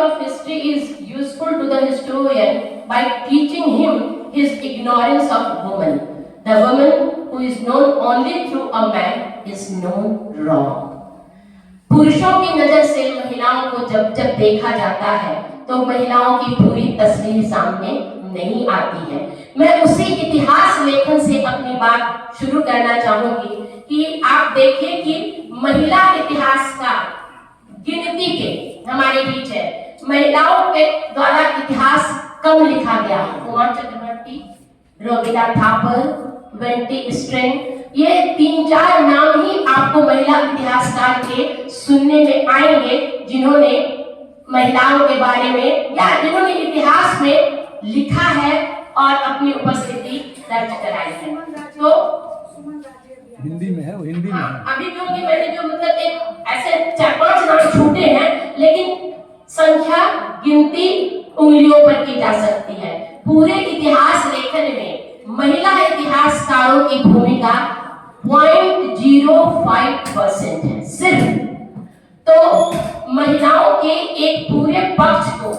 of history is useful to the historian by teaching him his ignorance of woman. The woman who is known only through a man is known wrong. पुरुषों की नजर से महिलाओं को जब जब देखा जाता है तो महिलाओं की पूरी तस्वीर सामने नहीं आती है। मैं उसी इतिहास लेखन से अपनी बात शुरू करना चाहूंगी कि आप देखिए कि महिला इतिहास का गिनती के हमारे बीच है। महिलाओं के द्वारा इतिहास कम लिखा गया। कुमार चक्रवर्ती, रोगिला थापर, वेंटी स्ट्रेंग, ये 3-4 नाम ही आपको महिला इतिहासकार के सुनने में आएंगे जिन्होंने महिलाओं के बारे में या जिन्होंने इतिहास में लिखा है और अपनी उपस्थिति दर्ज कराई है। तो हिंदी में है, वो हिंदी में है। अभी क्योंकि मैंने जो मतलब एक ऐसे 4-5 नाम छूटे हैं, लेकिन संख्या गिनती उंगलियों पर की जा सकती है। पूरे इतिहास लेखन में महिला इतिहासकारों की भूमिका 0.05% है सिर्फ। तो महिलाओं के एक पूरे पक्ष को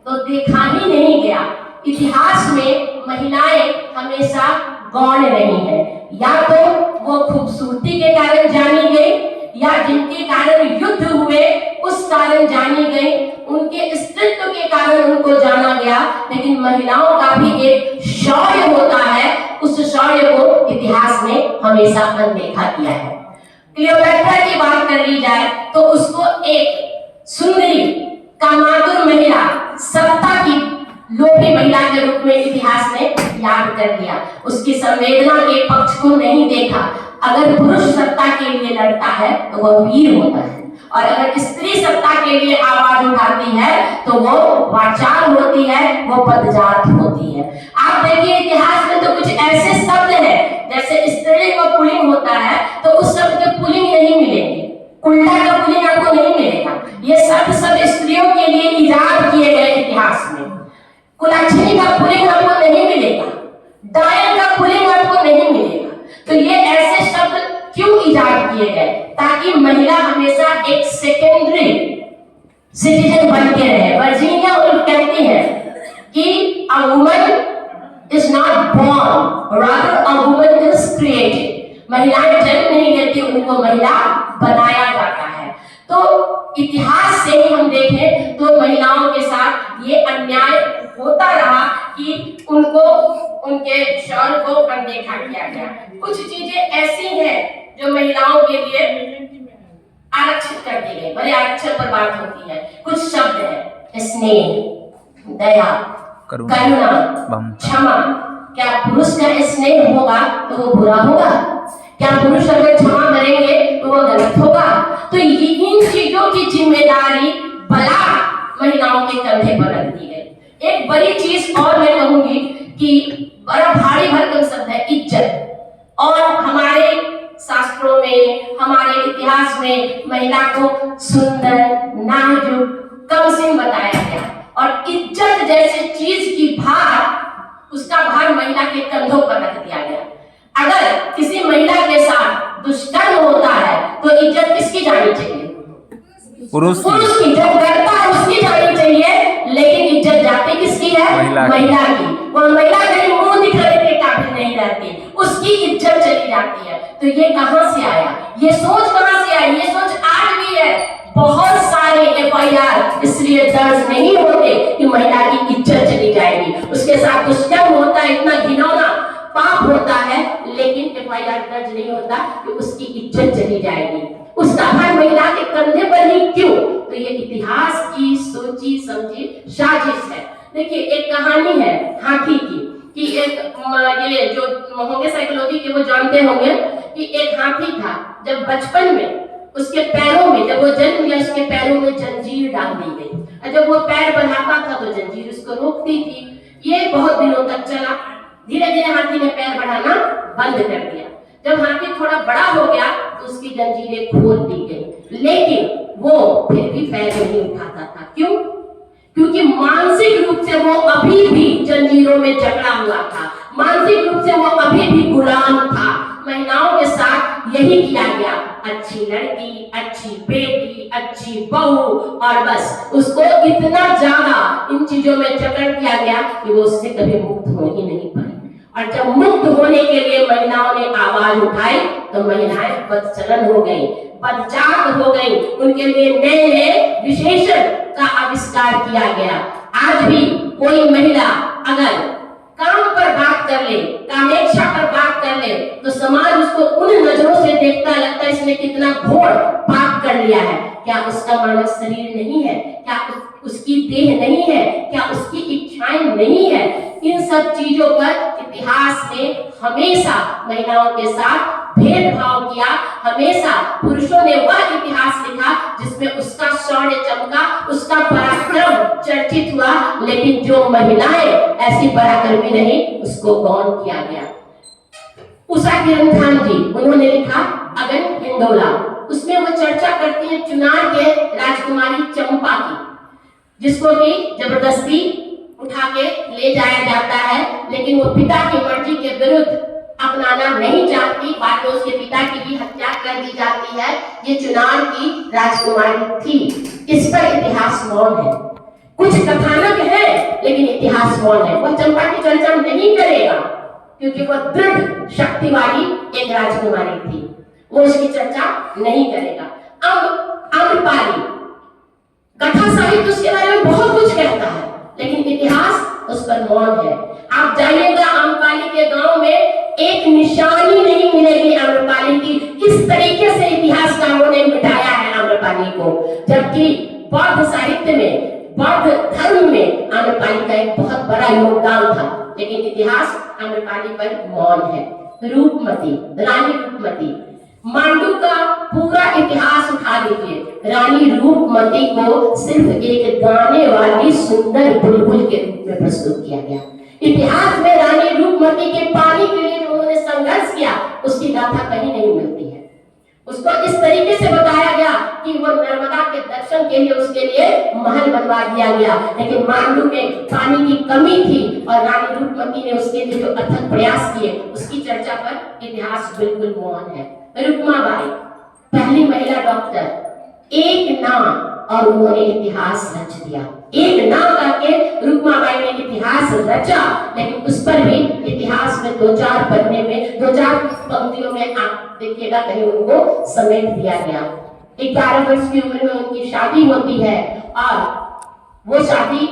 तो देखा ही नहीं गया। इतिहास में महिलाएं हमेशा गौण रही हैं, या तो वो खूबसूरती के कारण जानी गई या जिनके कारण युद्ध हुए उस कारण जानी गई, उनके अस्तित्व के कारण उनको जाना गया। लेकिन महिलाओं का भी एक शौर्य होता है, उस शौर्य को इतिहास में हमेशा अनदेखा किया है। क्लियोपेट्रा की बात कर ली जाए तो उसको एक सुंदरी कामातुर महिला, सत्ता की लोभी महिला के रूप में इतिहास ने याद कर दिया। उसकी संवेदना के पक्ष को नहीं देखा। अगर पुरुष सत्ता के लिए लड़ता है तो वह वीर होता है, और अगर स्त्री सत्ता के लिए आवाज उठाती है तो वो वाचाल होती है, वो पदजात होती है। आप देखिए इतिहास में तो कुछ ऐसे शब्द हैं, जैसे स्त्रीलिंग और पुल्लिंग होता है तो उस शब्द के पुल्लिंग नहीं मिलेंगे, उल्टा का पुल्लिंग आपको नहीं मिलेगा। ये शब्द सब स्त्रियों के लिए इजाद किए गए इतिहास में। कुलाक्षणी का पुल्लिंग आपको नहीं मिलेगा, डायन का पुल्लिंग आपको नहीं मिलेगा। तो ये ऐसे शब्द क्यों इजाद किए गए? ताकि महिला हमेशा एक सेकेंडरी सिटीजन बन के रहे। वर्जीनिया वुल्फ कहती है कि a woman is not born, rather a woman is created। महिलाएं जन्म नहीं लेती, उनको महिला बनाया जाता है। तो इतिहास से ही हम देखें तो महिलाओं के साथ ये अन्याय होता रहा कि उनको उनके शौर्य को अनदेखा किया गया। कुछ चीजें ऐसी हैं जो महिलाओं के लिए आरक्षित कर दी गई। बड़े आरक्षण पर बात होती है। कुछ शब्द है स्नेह, दया, करुणा, क्षमा। क्या पुरुष का स्नेह होगा तो वो बुरा होगा? क्या पुरुष अगर क्षमा करेंगे तो वो गलत होगा? तो इन चीजों की जिम्मेदारी भला महिलाओं के कंधे पर रख दी गई। एक बड़ी चीज और मैं कहूंगी कि बड़ा भारी भरकम शब्द है इज्जत। और हमारे शास्त्रों में, हमारे इतिहास में महिला को सुंदर, नाजुक, कमसिन बताया गया, और इज्जत जैसे चीज की भार, उसका भार महिला के कंधों पर रख दिया गया। अगर किसी महिला के साथ दुष्कर्म होता है तो इज्जत किसकी जानी चाहिए? पुरुष की। जब करता है उसकी जानी चाहिए, लेकिन इज्जत जाती किसकी है? महिला की। वह महिला कहीं मुंह दिखाने के काबिल नहीं रहती, उसकी इज्जत चली जाती है। तो ये कहां से आया? ये सोच कहां से आई? ये सोच आज भी है। बहुत सारे FIR इसलिए दर्ज नहीं होते कि महिला की इज्जत चली जाएगी, उसके साथ दुष्कर्म होता है, इतना घिनौना पाप होता है, लेकिन FIR दर्ज नहीं होता कि उसकी इज्जत चली जाएगी। उसका भार महिला के कंधे पर ही क्यों? तो ये इतिहास की सोची समझी साजिश है। देखिए एक कहानी है हाथी की, कि एक ये जो होंगे साइकोलॉजी के वो जानते होंगे कि एक हाथी था। जब बचपन में उसके पैरों में, जब वो जन्म लिया, उसके पैरों में जंजीर डाल दी गई, और जब वो पैर बढ़ाता था तो जंजीर उसको रोकती थी। ये बहुत दिनों तक चला। धीरे धीरे हाथी ने पैर बढ़ाना बंद कर दिया। जब हाथी थोड़ा बड़ा हो गया तो उसकी जंजीरें खोल दी गई, लेकिन वो फिर भी पैर नहीं उठाता था। क्यों? क्योंकि मानसिक रूप से वो अभी भी जंजीरों में जकड़ा हुआ था, मानसिक रूप से वो अभी भी गुलाम था। महिलाओं के साथ यही किया गया। अच्छी लड़की, अच्छी बेटी, अच्छी बहू, और बस उसको इतना ज्यादा इन चीजों में जकड़ दिया गया कि वो उससे कभी मुक्त हो ही नहीं पाई। और जब मुक्त होने के लिए महिलाओं ने आवाज उठाई तो महिलाएं बदचलन हो गई, बदजात हो गई, उनके लिए नए नए विशेषण का आविष्कार किया गया। आज भी कोई महिला अगर काम पर बात कर ले, कामेक्षा पर बात कर ले, तो समाज उसको उन नजरों से देखता, लगता है इसने कितना घोर पाप कर लिया है। क्या उसका मानव शरीर नहीं है? क्या उसकी देह नहीं है? क्या उसकी इच्छाएं नहीं है? इन सब चीजों पर इतिहास ने हमेशा महिलाओं के साथ भेदभाव किया। हमेशा पुरुषों ने वह इतिहास लिखा जिसमें उसका शौर्य चमका, उसका पराक्रम चर्चित हुआ, लेकिन जो महिलाएं ऐसी पराक्रमी रही उसको गौण किया गया। उषा किरण खान जी, उन्होंने लिखा अगन हिंडोला, उसमें वो चर्चा करती है चुनार के राजकुमारी चंपा की, जिसको कि जबरदस्ती उठा के ले जाया जाता है, लेकिन वो पिता की मर्जी के विरुद्ध अपनाना नहीं चाहती। बाद में उसके पिता की भी हत्या कर दी जाती है। ये चुनार की राजकुमारी थी। इस पर इतिहास मौन है। कुछ कथानक है लेकिन इतिहास मौन है। वह चंपा की चर्चा नहीं करेगा क्योंकि वह दृढ़ शक्ति वाली एक राजकुमारी थी, वो उसकी चर्चा नहीं करेगा। अब आम्रपाली, कथा साहित्य उसके बारे में बहुत कुछ कहता है, लेकिन इतिहास उस पर मौन है। आप जाइएगा आम्रपाली के गांव में एक निशानी नहीं मिलेगी आम्रपाली की। किस तरीके से इतिहासकारों ने मिटाया है आम्रपाली को, जबकि बौद्ध साहित्य में, बौद्ध धर्म में आम्रपाली का एक बहुत बड़ा योगदान था, लेकिन इतिहास आम्रपाली पर मौन है। रूपमती, रानी रूपमती, मांडू का पूरा इतिहास उठा लीजिए, रानी रूपमती को सिर्फ एक गाने वाली सुंदर बुलबुल के रूप में प्रस्तुत किया गया। इतिहास में रानी रूपमती के पानी के लिए जो उन्होंने संघर्ष किया, उसकी गाथा कहीं नहीं मिलती है। उसको इस तरीके से बताया गया कि वो नर्मदा के दर्शन के लिए उसके लिए महल बनवा दिया गया, लेकिन मांडू में पानी की कमी थी और रानी रूपमती ने उसके लिए जो अथक प्रयास किए, उसकी चर्चा पर इतिहास बिल्कुल मौन है। रुक्माबाई, पहली महिला डॉक्टर, एक नाम और उन्होंने इतिहास रच दिया। एक नाम करके रुक्माबाई ने इतिहास रचा, लेकिन उस पर भी इतिहास में दो चार पन्ने में, दो चार पंक्तियों में आप देखिएगा कहीं उनको समेट दिया गया। 11 वर्ष की उम्र में उनकी शादी होती है और वो शादी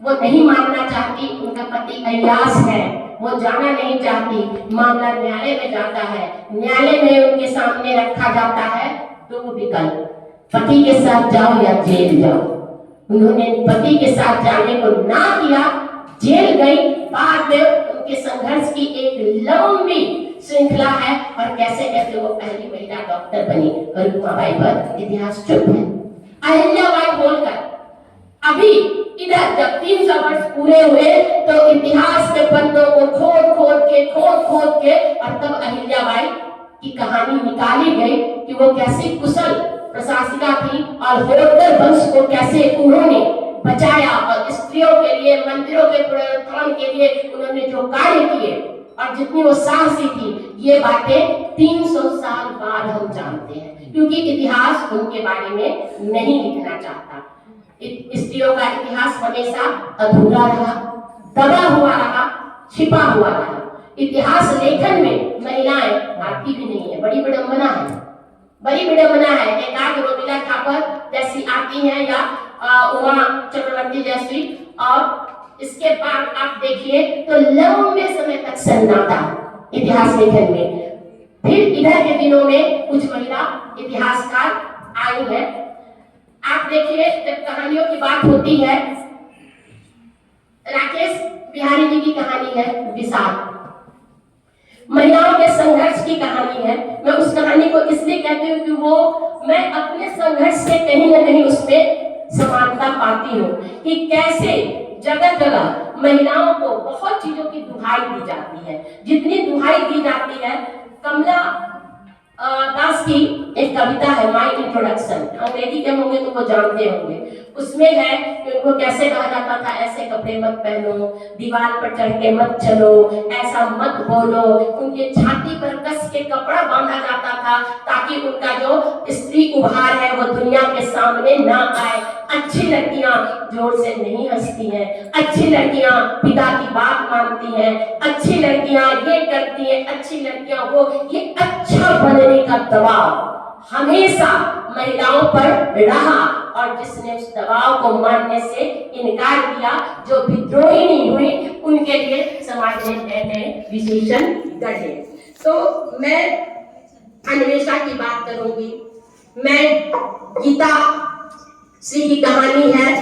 वो नहीं मानना चाहती। उनका पति अय्यास है, वो जाना नहीं चाहती। मामला न्यायालय में जाता है। न्यायालय में उनके सामने रखा जाता है दो विकल्प, पति के साथ जाओ या जेल जाओ। उन्होंने पति के साथ जाने को ना किया, जेल गई। बाद में उनके संघर्ष की एक लंबी श्रृंखला है और कैसे कैसे वो पहली महिला डॉक्टर बनी। रुक्माबाई पर इतिहास चुप है। अहिल्याबाई होलकर, अभी इधर जब 300 वर्ष पूरे हुए तो इतिहास के पन्नों को खोद खोद के और तब अहिल्याबाई की कहानी निकाली गई कि वो कैसी कुशल प्रशासिका थी और होलकर वंश को कैसे उन्होंने बचाया और स्त्रियों के लिए, मंदिरों के पुनरुत्थान के लिए उन्होंने जो कार्य किए और जितनी वो साहसी थी, ये बातें 300 साल बाद हम जानते हैं, क्योंकि इतिहास उनके बारे में नहीं लिखना चाहता। स्त्रियों का इतिहास हमेशा अधूरा रहा, दबा हुआ रहा, छिपा हुआ रहा। इतिहास लेखन में महिलाएं आती भी नहीं है। बड़ी विडंबना है, बड़ी विडंबना है। एकाध रोमिला थापर जैसी आती हैं या उमा चक्रवर्ती जैसी, और इसके बाद आप देखिए तो लंबे समय तक सन्नाटा इतिहास लेखन में। फिर इधर के दिनों में कुछ महिला इतिहासकार आई है। आप देखिए जब कहानियों की बात होती है, राकेश बिहारी जी की कहानी है विशाल, महिलाओं के संघर्ष की कहानी है। मैं उस कहानी को इसलिए कहती हूँ कि वो मैं अपने संघर्ष से कहीं ना कहीं उसमें समानता पाती हूँ कि कैसे जगह जगह महिलाओं को बहुत चीजों की दुहाई दी जाती है। जितनी दुहाई दी जाती है, कमला दास की एक कविता है माय इंट्रोडक्शन, अंग्रेजी के होंगे तो वो जानते होंगे। उसमें है कि उनको कैसे कहा जाता था, ऐसे कपड़े मत पहनो, दीवार पर चढ़ के मत चलो, ऐसा मत बोलो। उनके छाती पर कस के कपड़ा बांधा जाता था ताकि उनका जो स्त्री उभार है वो दुनिया के सामने ना आए। अच्छी लड़कियां जोर से नहीं हंसती हैं, अच्छी लड़कियां पिता की बात मानती हैं, अच्छी लड़कियां ये करती हैं, अच्छी लड़कियां वो। ये अच्छा बनने का दबाव हमेशा महिलाओं पर रहा और जिसने उस दबाव को मानने से इनकार किया, जो विद्रोहिणी हुई, उनके लिए समाज ने नए नए विशेषण गढ़े। तो मैं अन्वेषा की बात करूंगी, मैं गीता श्री की कहानी है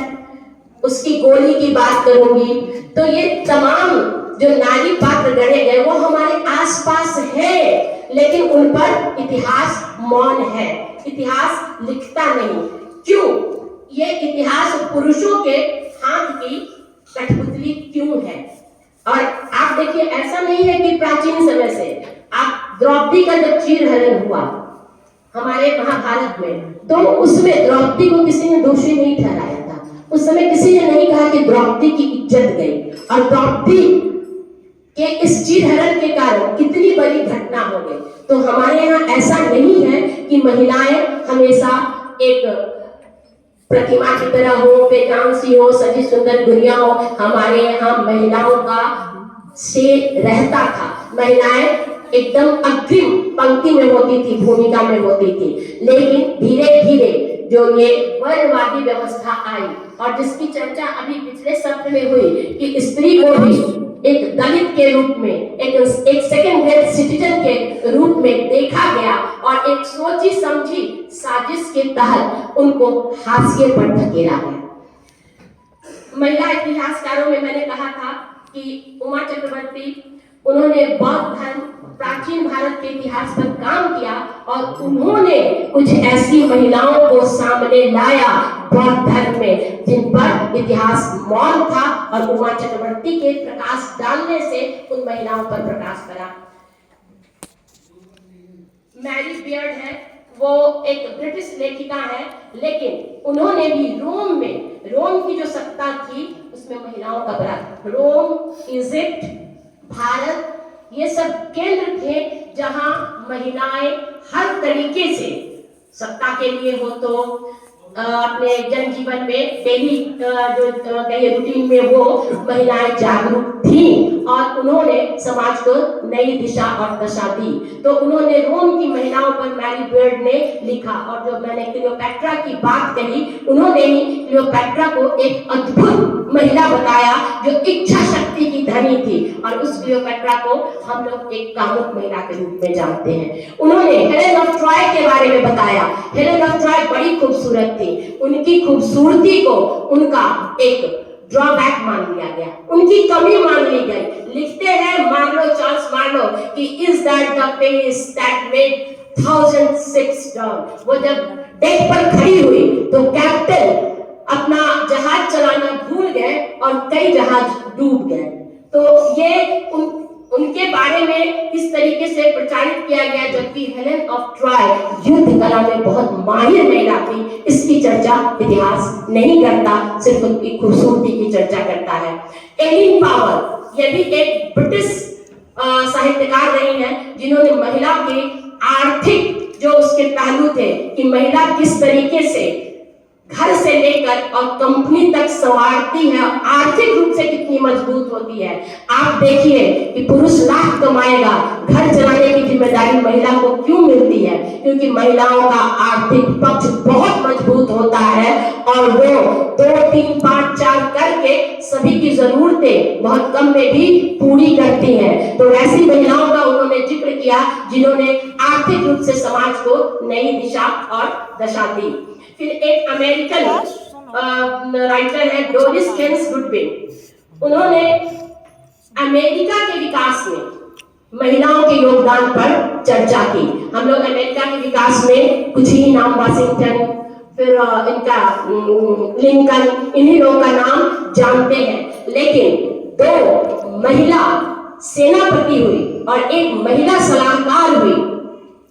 उसकी गोली की बात करूंगी। तो ये तमाम जो नारी पात्र गढ़े गए वो हमारे आसपास है, लेकिन उन पर इतिहास मौन है, इतिहास लिखता नहीं। क्यों? ये इतिहास पुरुषों के हाथ की कठपुतली क्यों है? और आप देखिए, ऐसा नहीं है कि प्राचीन समय से, आप द्रौपदी का जब चीरहरण हुआ हमारे महाभारत में, तो उसमें द्रौपदी को किसी ने दोषी नहीं ठहराया था। उस समय किसी ने नहीं कहा कि द्रौपदी की इज्जत गई, और द्रौपदी के इस चीरहरण के कारण कितनी बड़ी घटना हो गई। तो हमारे यहाँ ऐसा नहीं है कि महिलाएं हमेशा एक प्रतिमा की तरह हो, बेजानसी हो, सजी सुंदर गुड़िया हो। हमारे यहाँ महिलाओं का से रहता था, महिलाएं एकदम अग्रिम पंक्ति में होती थी, भूमिका में होती थी। लेकिन धीरे धीरे जो ये वर्णवादी व्यवस्था आई और जिसकी चर्चा अभी पिछले सत्र में हुई कि स्त्री को भी एक दलित के रूप में, एक सेकंड ग्रेड सिटीजन के रूप में देखा गया और एक सोची समझी साजिश के तहत उनको हाशिए पर धकेला गया। महिला इतिहासकारों में मैंने कहा था कि उमा चक्रवर्ती, उन्होंने बौद्ध धर्म, प्राचीन भारत के इतिहास पर काम किया और उन्होंने कुछ ऐसी महिलाओं को सामने लाया बौद्ध धर्म में जिन पर इतिहास मौन था, और उमा चक्रवर्ती के प्रकाश डालने से उन महिलाओं पर प्रकाश पड़ा। मैरी बियर्ड है, वो एक ब्रिटिश लेखिका है, लेकिन उन्होंने भी रोम में, रोम की जो सत्ता थी उसमें महिलाओं का बड़ा, रोम, इजिप्ट, भारत, ये सब केंद्र थे जहां महिलाएं हर तरीके से सत्ता के लिए हो तो अपने जनजीवन में डेली जो रूटीन में वो महिलाएं जागरूक थी और उन्होंने समाज को नई दिशा और दशा दी। तो उन्होंने रोम की महिलाओं पर मैरी बियर्ड ने लिखा, और जो मैंने क्लियोपैट्रा की बात कही, उन्होंने ही क्लियोपैट्रा को एक अद्भुत महिला बताया जो इच्छा शक्ति की धनी थी, और उस क्लियोपैट्रा को हम लोग एक कामुक महिला के रूप में जानते हैं। उन्होंने हेलेन ऑफ ट्रॉय के बारे में बताया। हेलेन ऑफ ट्रॉय बड़ी खूबसूरत थी, उनकी खूबसूरती को उनका एक ड्रॉबैक मान लिया गया, उनकी कमी मान ली गई। लिखते हैं मार्लो, चार्ल्स मार्लो, कि is that the face that made 1000 ships drown। वो जब डेक पर खड़ी हुई तो कैप्टन अपना जहाज चलाना भूल गए और कई जहाज डूब गए। तो ये उनके बारे में इस तरीके से प्रचारित किया गया, जबकि हेलेन ऑफ ट्रॉय युद्ध कला में बहुत माहिर महिला थी। इसकी चर्चा इतिहास नहीं करता, सिर्फ उनकी खूबसूरती की चर्चा करता है। एलिन पावर, ये भी एक ब्रिटिश साहित्यकार रही हैं, जिन्होंने महिला के आर्थिक जो उसके पहलू थे कि महिला किस तरीके से घर से लेकर और कंपनी तक संवारती है, आर्थिक रूप से कितनी मजबूत होती है। आप देखिए कि पुरुष लाख कमाएगा, घर चलाने की जिम्मेदारी महिला को क्यों मिलती है? क्योंकि महिलाओं का आर्थिक पक्ष बहुत मजबूत होता है और वो 2, 3, 5, 4 करके सभी की जरूरतें बहुत कम में भी पूरी करती हैं। तो ऐसी महिलाओं का उन्होंने जिक्र किया जिन्होंने आर्थिक रूप से समाज को नई दिशा और दशा दी। फिर एक अमेरिकन राइटर है डोरिस केन्स गुडविन, उन्होंने अमेरिका के विकास में महिलाओं के योगदान पर चर्चा की। हम लोग अमेरिका के विकास में कुछ ही नाम, वाशिंगटन, फिर इनका लिंकन, इन्हीं लोगों का नाम जानते हैं, लेकिन 2 महिला सेनापति हुई और एक महिला सलाहकार हुई।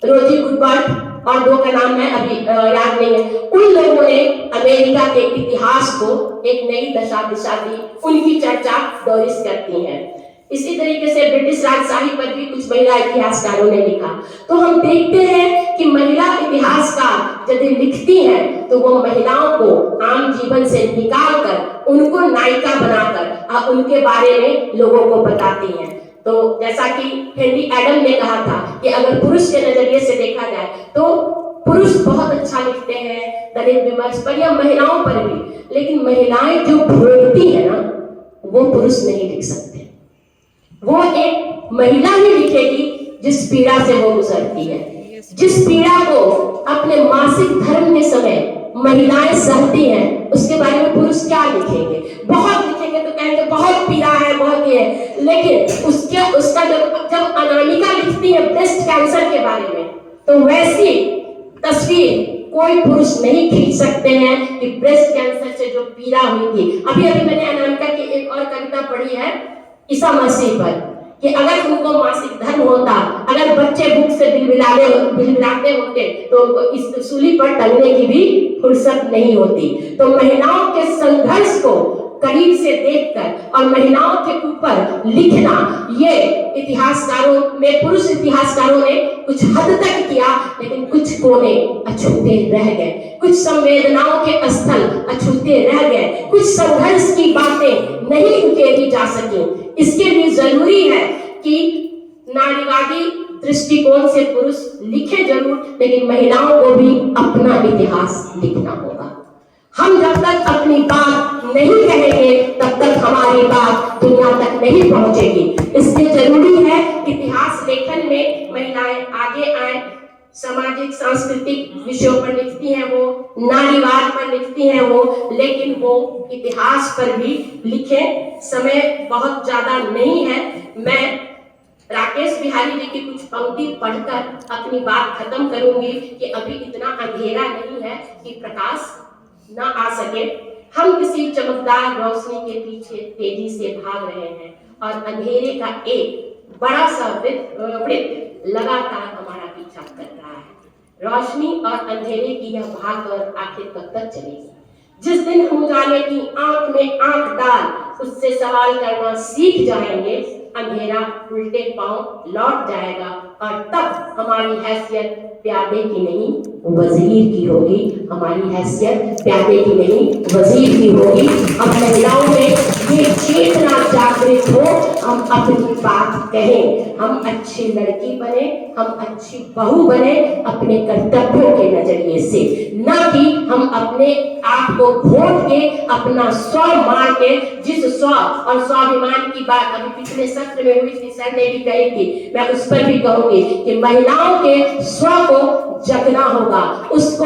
रोजी गुडबर्ट और दो का नाम मैं अभी याद नहीं है, उन लोगों ने अमेरिका के इतिहास को एक नई दिशा दी। उनकी चर्चा डोरिस करती हैं। इसी तरीके से ब्रिटिश राजशाही पर भी कुछ महिला इतिहासकारों ने लिखा। तो हम देखते हैं कि महिला इतिहासकार यदि लिखती हैं तो वो महिलाओं को आम जीवन से निकाल कर उनको नायिका बनाकर उनके बारे में लोगों को बताती हैं। तो जैसा कि हेनरी एडम ने कहा था कि अगर पुरुष के नजरिए से देखा जाए तो पुरुष बहुत अच्छा लिखते हैं दलित विमर्श पर या महिलाओं पर भी, लेकिन महिलाएं जो भोगती है ना वो पुरुष नहीं लिख सकते। वो एक महिला ही लिखेगी जिस पीड़ा से वो गुजरती है, जिस पीड़ा को अपने मासिक धर्म के समय महिलाएं सहती हैं, उसके बारे में पुरुष क्या लिखेंगे? बहुत लिखेंगे तो कहेंगे बहुत पीड़ा है, बहुत ये है, लेकिन उसका जब अनामिका लिखती है ब्रेस्ट कैंसर के बारे में तो वैसी तस्वीर कोई पुरुष नहीं खींच सकते हैं कि ब्रेस्ट कैंसर से जो पीड़ा हुई थी। अभी मैंने अनामिका की एक और कविता पढ़ी है ईसा मसीह पर कि अगर उनको मासिक धर्म होता, अगर बच्चे भूख से बिलबिलाते होते तो उनको इस सूली पर टंगने की भी फुर्सत नहीं होती। तो महिलाओं के संघर्ष को करीब से देखकर और महिलाओं के ऊपर लिखना, ये इतिहासकारों में पुरुष इतिहासकारों ने कुछ हद तक किया, लेकिन कुछ कोने अछूते रह गए, कुछ संवेदनाओं के स्थल अछूते रह गए, कुछ संघर्ष की बातें नहीं उकेरी जा सकी। इसके लिए जरूरी है कि नारीवादी दृष्टिकोण से पुरुष लिखे जरूर, लेकिन महिलाओं को भी अपना इतिहास लिखना होगा। हम जब तक अपनी बात नहीं कहेंगे तब तक हमारी बात दुनिया तक नहीं पहुंचेगी। इसलिए जरूरी है इतिहास लेखन में महिलाएं आगे आए। सामाजिक सांस्कृतिक विषयों पर लिखती हैं वो, नारीवाद पर लिखती हैं वो, लेकिन वो इतिहास पर भी लिखें। समय बहुत ज्यादा नहीं है, मैं राकेश बिहारी जी की कुछ पंक्ति पढ़कर अपनी बात खत्म करूंगी कि अभी इतना अंधेरा नहीं है कि प्रकाश न आ सके। हम किसी चमकदार रोशनी के पीछे तेजी से भाग रहे हैं और अंधेरे का एक बड़ा सा वृत्त लगातार हमारा पीछा कर रहा है। रोशनी और अंधेरे की यह भागदौड़ आखिर कब तक चलेगी? जिस दिन हम उजाले की आंख में आंख डाल उससे सवाल करना सीख जाएंगे, अंधेरा उल्टे पांव लौट जाएगा और तब हमारी हैसियत प्यादे की नहीं वजीर की होगी। हमारी हैसियत प्यादे की नहीं वजीर की होगी। अब महिलाओं में ये चेतना जागृत हो, हम अपनी बात कहें, हम अच्छी लड़की बने, हम अच्छी बहू बने अपने कर्तव्यों के नजरिए से, न कि हम अपने आप को घोट के अपना स्व मार के, जिस स्व और स्वाभिमान की बात अभी पिछले सत्र में हुई थी, सर ने भी कही थी, मैं उस पर भी कहूंगी कि महिलाओं के स्व को जगना होगा, उसको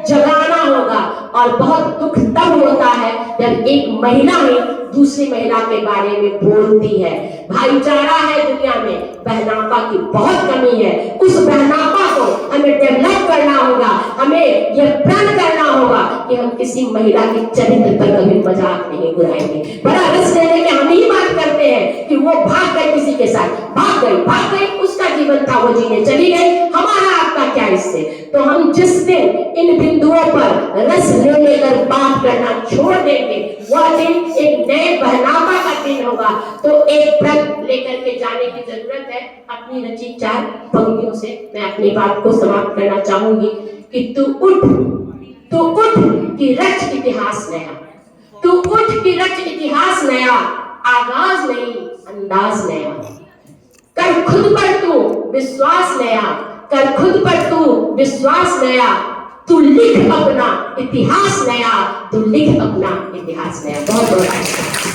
जगाना होगा। और बहुत दुख तब होता है जब एक महिला ही दूसरी महिला के बारे में बोलती है। भाईचारा है दुनिया में, बहनापा की बहुत कमी है। उस बहनापा को हमें डेवलप करना होगा, हमें यह प्रण करना होगा कि हम किसी महिला के चरित्र पर कभी मजाक नहीं उड़ाएंगे। बड़ा रस लेने के हम ही बात करते हैं कि वो भाग गई किसी के साथ, भाग गई, उसका जीवन था, वो जीने चली गई, हमारा आपका क्या इससे? तो हम जिस दिन इन बिंदुओं पर रस ले लेकर बात करना छोड़ देंगे, वह दिन एक नए बहनापा का दिन होगा। तो एक प्रण लेकर के जाने की जरूरत है। अपनी रची 4 पंक्तियों से मैं अपनी बात को समाप्त करना चाहूंगी कि तू उठ कि रच इतिहास नया, तू उठ कि रच इतिहास नया, आगाज नहीं अंदाज नया, कर खुद पर तू विश्वास नया, कर खुद पर तू विश्वास नया, तू लिख अपना इतिहास नया, तू लिख अपना इतिहास नया। बहुत बहुत